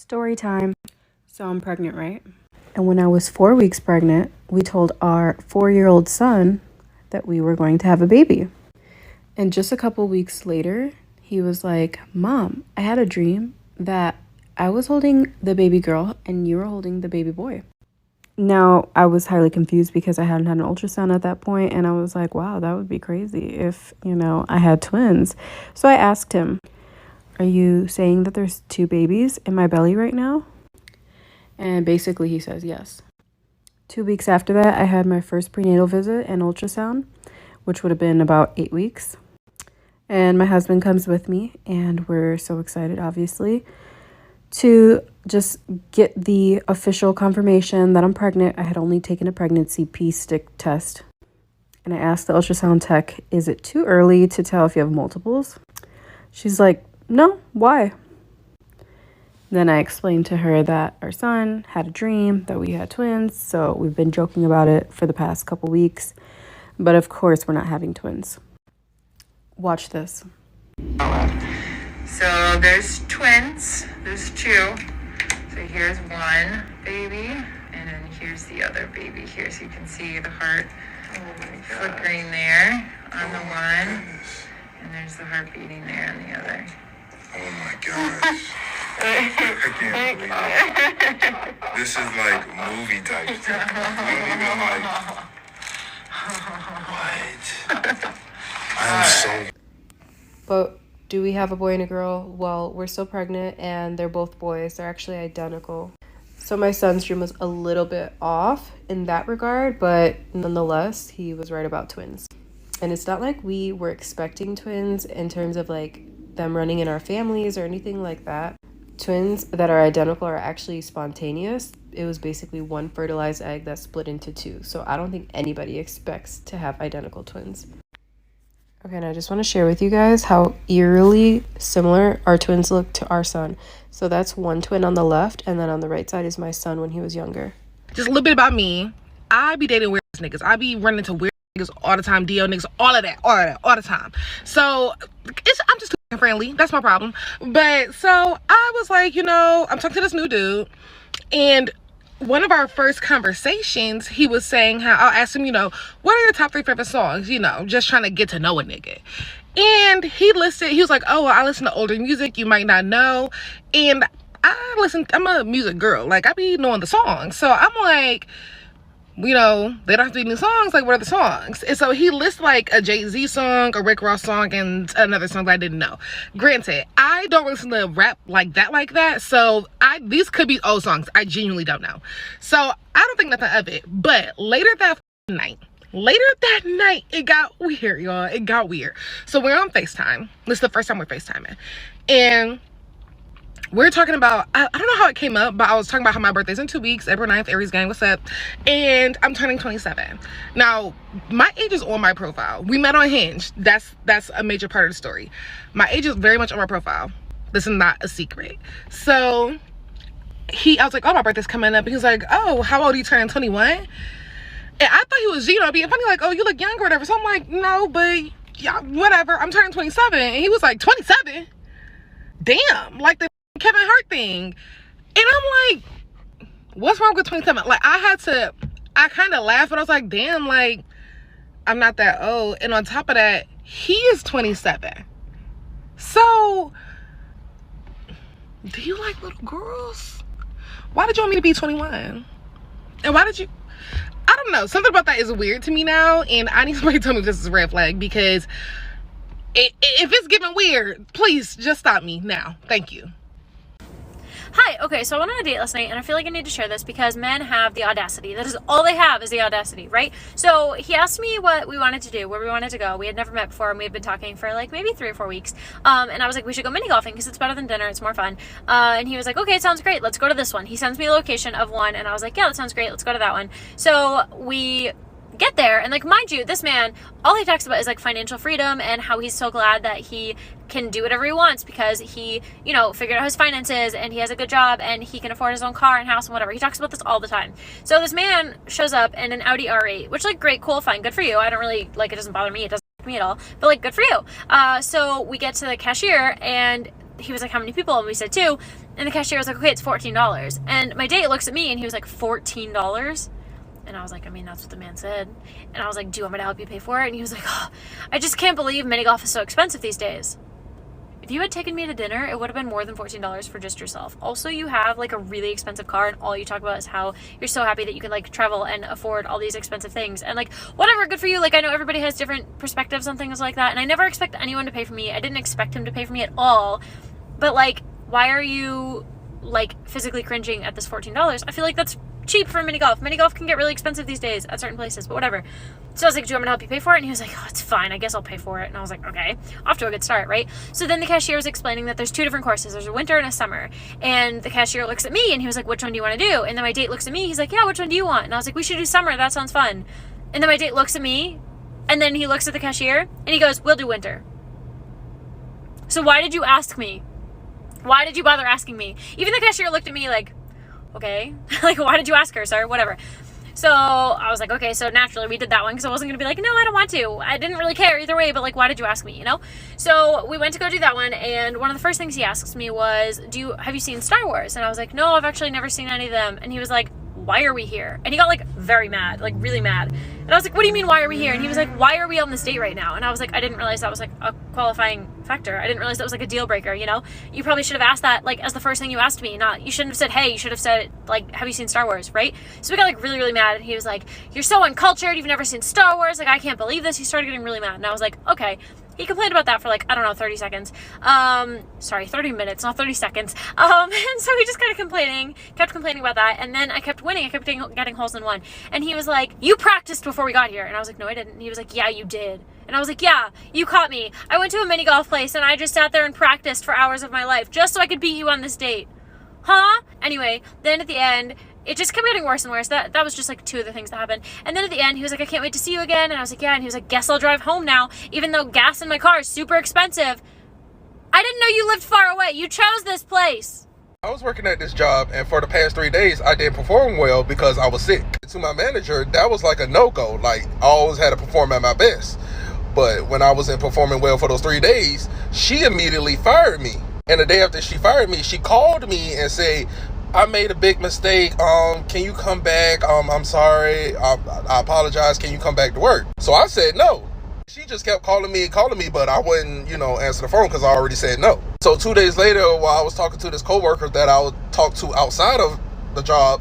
Story time. So I'm pregnant, right? And when I was 4 weeks pregnant, we told our 4-year-old son that we were going to have a baby. And just a couple weeks later, he was like, "Mom, I had a dream that I was holding the baby girl and you were holding the baby boy." Now, I was highly confused because I hadn't had an ultrasound at that point, and I was like, wow, that would be crazy if, I had twins. So I asked him, "Are you saying that there's 2 babies in my belly right now?" And basically he says yes. 2 weeks after that, I had my first prenatal visit and ultrasound, which would have been about 8 weeks. And my husband comes with me, and we're so excited, obviously, to just get the official confirmation that I'm pregnant. I had only taken a pregnancy pee stick test. And I asked the ultrasound tech, "Is it too early to tell if you have multiples?" She's like, "No, why?" Then I explained to her that our son had a dream that we had twins, so we've been joking about it for the past couple weeks. But of course, we're not having twins. Watch this. So there's twins. There's 2. So here's one baby, and then here's the other baby here. So you can see the heart flickering there on the one, and there's the heart beating there on the other. Oh my gosh. I can't believe it. This is like movie type stuff. I don't even like. What? I'm so. But do we have a boy and a girl? Well, we're still pregnant, and they're both boys. They're actually identical. So my son's dream was a little bit off in that regard, but nonetheless, he was right about twins. And it's not like we were expecting twins in terms of like them running in our families or anything like that. Twins that are identical are actually spontaneous. It was basically one fertilized egg that split into 2. So I don't think anybody expects to have identical twins. Okay, and I just want to share with you guys how eerily similar our twins look to our son. So that's one twin on the left, and then on the right side is my son when he was younger. Just a little bit about me. I be dating weird niggas. I be running into weird niggas all the time, DL niggas, all of that, all the time. So I'm just too friendly. That's my problem. But so I was like, I'm talking to this new dude, and one of our first conversations, he was saying how I asked him, what are your top 3 favorite songs? Just trying to get to know a nigga. And he was like, oh, well, I listen to older music you might not know. And I'm a music girl. Like, I be knowing the songs. So I'm like, they don't have to be new songs. Like, what are the songs? And so he lists like a Jay-Z song, a Rick Ross song, and another song that I didn't know. Granted, I don't listen to rap like that. So these could be old songs. I genuinely don't know. So I don't think nothing of it. But later that night, it got weird, y'all. It got weird. So we're on FaceTime. This is the first time we're FaceTiming. And we're talking about, I don't know how it came up, but I was talking about how my birthday's in 2 weeks, April 9th, Aries gang, what's up? And I'm turning 27. Now, my age is on my profile. We met on Hinge. That's a major part of the story. My age is very much on my profile. This is not a secret. So I was like, oh, my birthday's coming up. He was like, oh, how old are you turning, 21? And I thought he was, being funny, like, oh, you look younger or whatever. So I'm like, no, but yeah, whatever. I'm turning 27. And he was like, 27? Damn, like the Kevin Hart thing. And I'm like, what's wrong with 27? Like, I kind of laughed, but I was like, damn, like, I'm not that old. And on top of that, he is 27. So, do you like little girls? Why did you want me to be 21? And why did you? I don't know. Something about that is weird to me now. And I need somebody to tell me if this is a red flag. Because if it's giving weird, please just stop me now. Thank you. Hi, okay, so I went on a date last night, and I feel like I need to share this because men have the audacity. That is all they have, is the audacity, right? So he asked me what we wanted to do, where we wanted to go. We had never met before, and we had been talking for like maybe 3 or 4 weeks. And I was like, we should go mini golfing because it's better than dinner. It's more fun. And he was like, okay, sounds great. Let's go to this one. He sends me the location of one, and I was like, yeah, that sounds great. Let's go to that one. So we get there, and like, mind you, this man, all he talks about is like financial freedom and how he's so glad that he can do whatever he wants because he, figured out his finances and he has a good job and he can afford his own car and house and whatever. He talks about this all the time. So this man shows up in an Audi R8, which, like, great, cool, fine, good for you. I don't really, like, it doesn't bother me. It doesn't bother me at all, but like, good for you. So we get to the cashier, and he was like, how many people? And we said 2. And the cashier was like, okay, it's $14. And my date looks at me and he was like, $14? And I was like, I mean, that's what the man said. And I was like, do you want me to help you pay for it? And he was like, oh, I just can't believe mini golf is so expensive these days. If you had taken me to dinner, it would have been more than $14 for just yourself. Also, you have like a really expensive car and all you talk about is how you're so happy that you can like travel and afford all these expensive things. And like, whatever, good for you. Like, I know everybody has different perspectives on things like that. And I never expect anyone to pay for me. I didn't expect him to pay for me at all. But like, why are you like physically cringing at this $14? I feel like that's cheap for mini golf. Mini golf can get really expensive these days at certain places, but whatever. So I was like, do you want me to help you pay for it? And he was like, oh, it's fine. I guess I'll pay for it. And I was like, okay, off to a good start, right? So then the cashier was explaining that there's 2 different courses. There's a winter and a summer. And the cashier looks at me and he was like, which one do you want to do? And then my date looks at me. He's like, yeah, which one do you want? And I was like, we should do summer. That sounds fun. And then my date looks at me and then he looks at the cashier and he goes, we'll do winter. So why did you ask me? Why did you bother asking me? Even the cashier looked at me like, okay, like, why did you ask her, sir? Whatever. So I was like, okay, so naturally we did that one because I wasn't going to be like, no, I don't want to. I didn't really care either way, but like, why did you ask me, you know? So we went to go do that one, and one of the first things he asks me was, have you seen Star Wars? And I was like, no, I've actually never seen any of them. And he was like, why are we here? And he got like very mad, like really mad. And I was like, what do you mean, why are we here? And he was like, why are we on this date right now? And I was like, I didn't realize that was like a qualifying factor. I didn't realize that was like a deal breaker, you know? You probably should have asked that like as the first thing you asked me, you shouldn't have said, hey, you should have said like, have you seen Star Wars, right? So we got like really, really mad. And he was like, you're so uncultured, you've never seen Star Wars, like I can't believe this. He started getting really mad. And I was like, okay. He complained about that for like, I don't know, 30 seconds. Sorry, 30 minutes, not 30 seconds. And so he just kept complaining about that. And then I kept winning. I kept getting holes in one. And he was like, you practiced before we got here. And I was like, no, I didn't. And he was like, yeah, you did. And I was like, yeah, you caught me. I went to a mini golf place and I just sat there and practiced for hours of my life just so I could beat you on this date. Huh? Anyway, then at the end, it just kept getting worse and worse. That was just like 2 of the things that happened. And then at the end, he was like, I can't wait to see you again. And I was like, yeah. And he was like, guess I'll drive home now, even though gas in my car is super expensive. I didn't know you lived far away. You chose this place. I was working at this job, and for the past 3 days, I didn't perform well because I was sick. To my manager, that was like a no-go. Like, I always had to perform at my best. But when I wasn't performing well for those 3 days, she immediately fired me. And the day after she fired me, she called me and said, I made a big mistake. Can you come back? I'm sorry. I apologize. Can you come back to work? So I said no. She just kept calling me, but I wouldn't, answer the phone because I already said no. So 2 days later, while I was talking to this coworker that I would talk to outside of the job,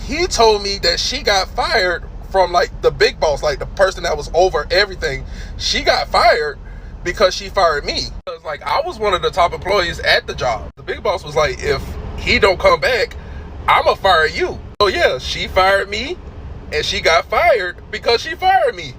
he told me that she got fired from like the big boss, like the person that was over everything. She got fired because she fired me. Because like I was one of the top employees at the job. The big boss was like, if he don't come back, I'ma fire you. So yeah, she fired me and she got fired because she fired me.